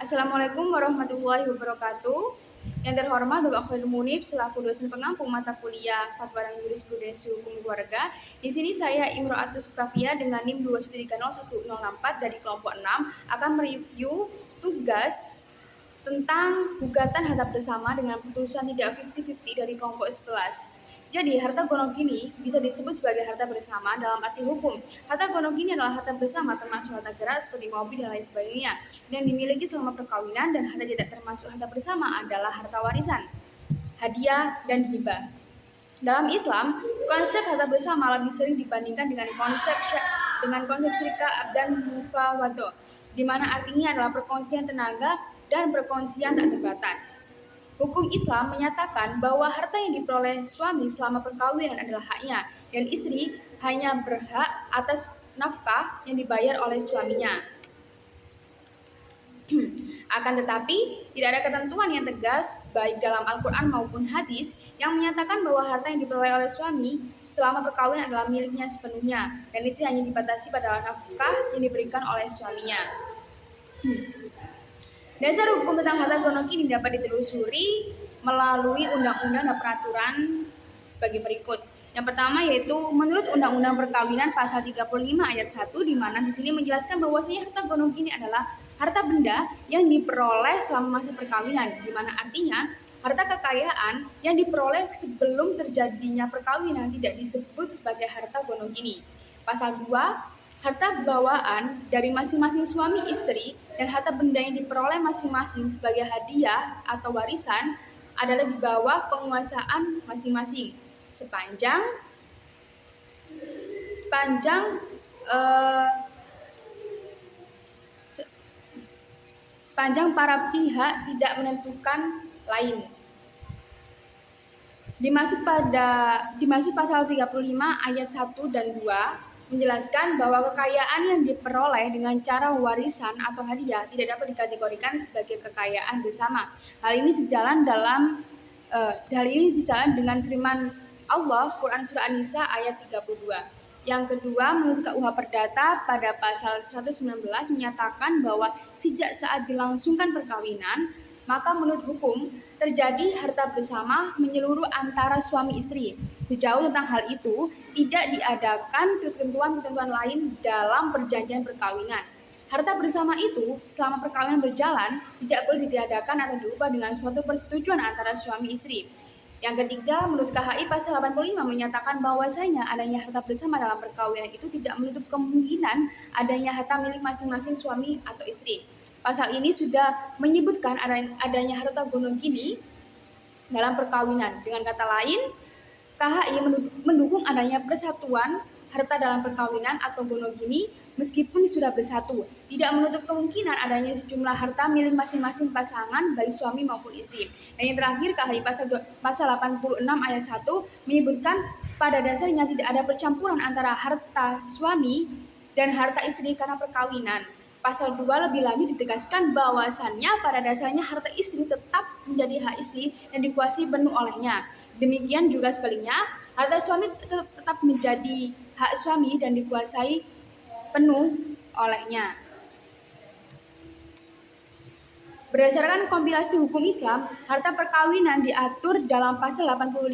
Assalamualaikum warahmatullahi wabarakatuh. Yang terhormat Bapak Khairul Munif selaku dosen pengampu mata kuliah Fatwa dan Jurisprudensi Hukum Keluarga. Di sini saya Imro'atus Suprafia dengan NIM 2130104 dari kelompok 6 akan mereview tugas tentang gugatan harta bersama dengan putusan tidak 50-50 dari kelompok 11. Jadi, harta gonogini bisa disebut sebagai harta bersama dalam arti hukum. Harta gonogini adalah harta bersama termasuk harta gerak seperti mobil dan lain sebagainya yang dimiliki selama perkawinan, dan harta tidak termasuk harta bersama adalah harta warisan, hadiah, dan hibah. Dalam Islam, konsep harta bersama lebih sering dibandingkan dengan konsep syirka dan mufawadoh, di mana artinya adalah perkongsian tenaga dan perkongsian tak terbatas. Hukum Islam menyatakan bahwa harta yang diperoleh suami selama perkawinan adalah haknya, dan istri hanya berhak atas nafkah yang dibayar oleh suaminya. Akan tetapi, tidak ada ketentuan yang tegas baik dalam Al-Quran maupun hadis yang menyatakan bahwa harta yang diperoleh oleh suami selama perkawinan adalah miliknya sepenuhnya, dan istri hanya dibatasi pada nafkah yang diberikan oleh suaminya. Dasar hukum tentang harta gonogini dapat ditelusuri melalui undang-undang dan peraturan sebagai berikut. Yang pertama yaitu menurut Undang-Undang Perkawinan pasal 35 ayat 1, di mana di sini menjelaskan bahwasanya harta gonogini adalah harta benda yang diperoleh selama masa perkawinan, di mana artinya harta kekayaan yang diperoleh sebelum terjadinya perkawinan tidak disebut sebagai harta gonogini. Pasal 2, harta bawaan dari masing-masing suami istri dan harta benda yang diperoleh masing-masing sebagai hadiah atau warisan adalah di bawah penguasaan masing-masing sepanjang para pihak tidak menentukan lain. Dimaksud pasal 35 ayat 1 dan 2 menjelaskan bahwa kekayaan yang diperoleh dengan cara warisan atau hadiah tidak dapat dikategorikan sebagai kekayaan bersama. Hal ini sejalan dengan firman Allah Quran Surah An-Nisa ayat 32. Yang kedua, menurut KUH Perdata pada pasal 119 menyatakan bahwa sejak saat dilangsungkan perkawinan, maka menurut hukum terjadi harta bersama menyeluruh antara suami istri. Sejauh tentang hal itu, tidak diadakan ketentuan-ketentuan lain dalam perjanjian perkawinan. Harta bersama itu selama perkawinan berjalan tidak boleh ditiadakan atau diubah dengan suatu persetujuan antara suami istri. Yang ketiga, menurut KHI pasal 85 menyatakan bahwasanya adanya harta bersama dalam perkawinan itu tidak menutup kemungkinan adanya harta milik masing-masing suami atau istri. Pasal ini sudah menyebutkan adanya harta gonogini dalam perkawinan. Dengan kata lain, KHI mendukung adanya persatuan harta dalam perkawinan atau gonogini meskipun sudah bersatu. Tidak menutup kemungkinan adanya sejumlah harta milik masing-masing pasangan baik suami maupun istri. Dan yang terakhir, KHI pasal 86 ayat 1 menyebutkan pada dasarnya tidak ada percampuran antara harta suami dan harta istri karena perkawinan. Pasal 2 lebih lanjut ditegaskan bahwasannya pada dasarnya harta istri tetap menjadi hak istri dan dikuasai penuh olehnya. Demikian juga sebaliknya, harta suami tetap menjadi hak suami dan dikuasai penuh olehnya. Berdasarkan kompilasi hukum Islam, harta perkawinan diatur dalam pasal 85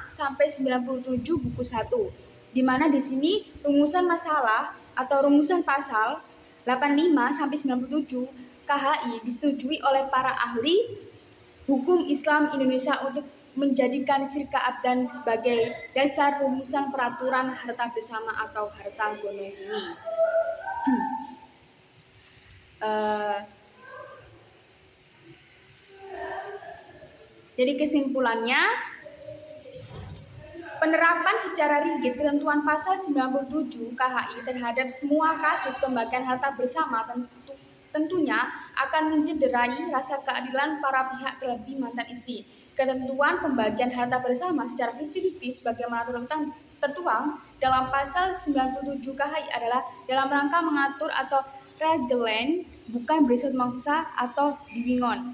sampai 97 buku 1, di mana di sini rumusan masalah atau rumusan pasal 85 sampai 97 KHI disetujui oleh para ahli hukum Islam Indonesia untuk menjadikan sirka abdan sebagai dasar rumusan peraturan harta bersama atau harta gonogini. Jadi kesimpulannya, penerapan secara rigid ketentuan pasal 97 KHI terhadap semua kasus pembagian harta bersama tentunya akan mencederai rasa keadilan para pihak, terlebih mantan istri. Ketentuan pembagian harta bersama secara 50-50 sebagaimana tertuang dalam pasal 97 KHI adalah dalam rangka mengatur atau regelen, bukan bersifat maksa atau bimbingan.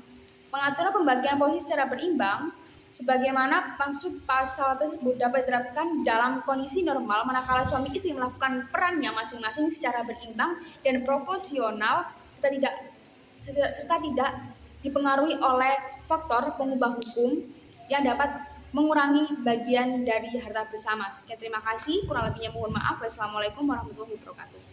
Mengatur pembagian posisi secara berimbang sebagaimana maksud pasal tersebut dapat diterapkan dalam kondisi normal manakala suami istri melakukan perannya masing-masing secara berimbang dan proporsional serta tidak serta tidak dipengaruhi oleh faktor pengubah hukum yang dapat mengurangi bagian dari harta bersama. Sekian, terima kasih. Kurang lebihnya mohon maaf. Wassalamualaikum warahmatullahi wabarakatuh.